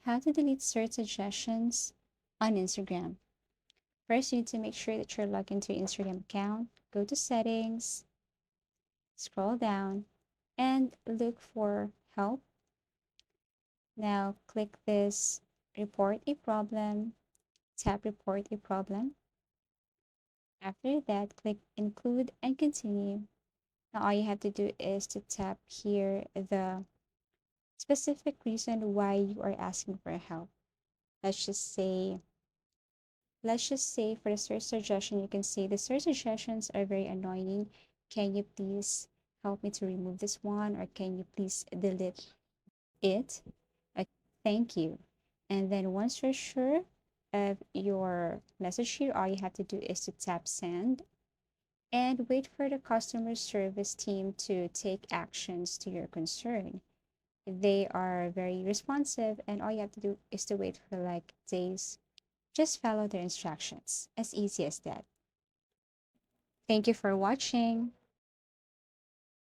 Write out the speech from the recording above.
How to delete search suggestions on Instagram. First, you need to make sure that you're logged into your Instagram account. Go to settings, scroll down, and look for help. Now, click this report a problem, tap report a problem. After that, click include and continue. Now, all you have to do is to tap here the specific reason why you are asking for help. Let's just say for the search suggestion, you can say the search suggestions are very annoying. Can you please help me to remove this one, or can you please delete it? Uh, Thank you. And then once you're sure of your message here, all you have to do is to tap send and wait for the customer service team to take actions to your concern. They are very responsive, and all you have to do is to wait for like days. Just follow their instructions. As easy as that. Thank you for watching.